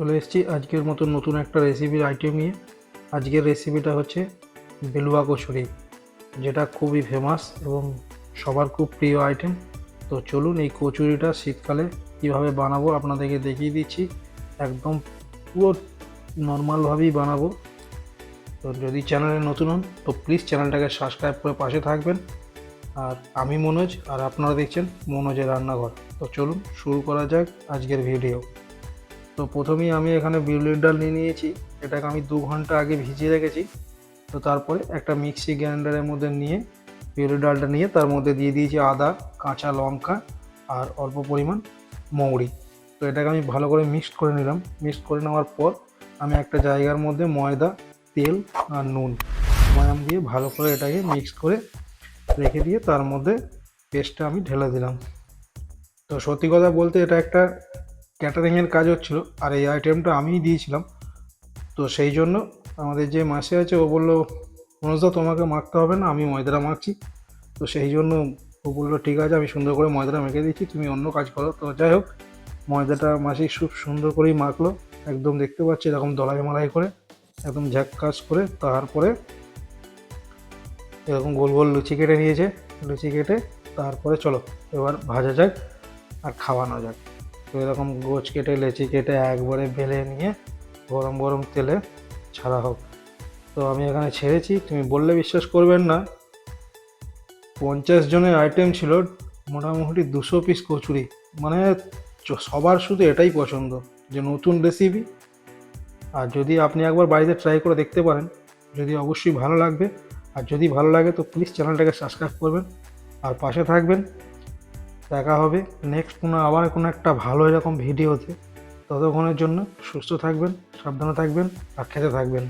চলে এসেছি আজকের মতো নতুন একটা রেসিপির আইটেম নিয়ে। আজকের রেসিপিটা হচ্ছে বেলুয়া কচুরি, যেটা খুবই ফেমাস এবং সবার খুব প্রিয় আইটেম। তো চলুন এই কচুরিটা শীতকালে কীভাবে বানাবো আপনাদেরকে দেখিয়ে দিচ্ছি। একদম পুরো নর্মালভাবেই বানাবো। তো যদি চ্যানেলে নতুন হন তো প্লিজ চ্যানেলটাকে সাবস্ক্রাইব করে পাশে থাকবেন। আর আমি মনোজ, আর আপনারা দেখছেন মনোজের রান্নাঘর। তো চলুন শুরু করা যাক আজকের ভিডিও। তো প্রথমেই আমি এখানে বিউলির ডাল নিয়ে নিয়েছি। এটাকে আমি 2 ঘন্টা আগে ভিজিয়ে রেখেছি। তো তারপরে একটা মিক্সি গ্রাইন্ডারের মধ্যে নিয়ে বিউলির ডালটা নিয়ে তার মধ্যে দিয়ে দিয়েছি আদা, কাঁচা লঙ্কা আর অল্প পরিমাণ মৌরি। তো এটাকে আমি ভালো করে মিক্সড করে নিলাম। মিক্সড করে নেওয়ার পর আমি একটা জায়গার মধ্যে ময়দা, তেল আর নুন ময়াম দিয়ে ভালো করে এটাকে মিক্সড করে রেখে দিয়ে তার মধ্যে পেস্টটা আমি ঢেলে দিলাম। তো সত্যি কথা বলতে এটা একটা ক্যাটারিংয়ের কাজ হচ্ছিল, আর এই আইটেমটা আমিই দিয়েছিলাম। তো সেই জন্য আমাদের যে মাসি আছে ও বললো, মনোজদা তোমাকে মাখতে হবে না, আমি ময়দাটা মাখছি। তো সেই জন্য ও বললো ঠিক আছে, আমি সুন্দর করে ময়দাটা মেখে দিচ্ছি, তুমি অন্য কাজ করো। তো যাই হোক, ময়দাটা মাসি খুব সুন্দর করেই মাখলো। একদম দেখতে পাচ্ছি এরকম দলাই মালাই করে, একদম ঝাক্কাস করে। তারপরে এরকম গোল গোল লুচি কেটে নিয়েছে। লুচি কেটে তারপরে চলো এবার ভাজা যাক আর খাওয়ানো যাক। তো এরকম গোছ কেটে লেচি কেটে একবারে বেলে নিয়ে গরম গরম তেলে ছাড়া হোক। তো আমি এখানে ছেড়েছি, তুমি বললে বিশ্বাস করবেন না, 50 জনের আইটেম ছিল, মোটামুটি 200 পিস কচুরি। মানে সবার শুধু এটাই পছন্দ যে নতুন রেসিপি। আর যদি আপনি একবার বাড়িতে ট্রাই করে দেখতে পারেন, যদি অবশ্যই ভালো লাগবে। আর যদি ভালো লাগে তো প্লিজ চ্যানেলটাকে সাবস্ক্রাইব করবেন আর পাশে থাকবেন। দেখা হবে নেক্সট আবার কোনো একটা ভালো এরকম ভিডিওতে। ততক্ষণের জন্য সুস্থ থাকবেন, সাবধানে থাকবেন আর খেতে থাকবেন।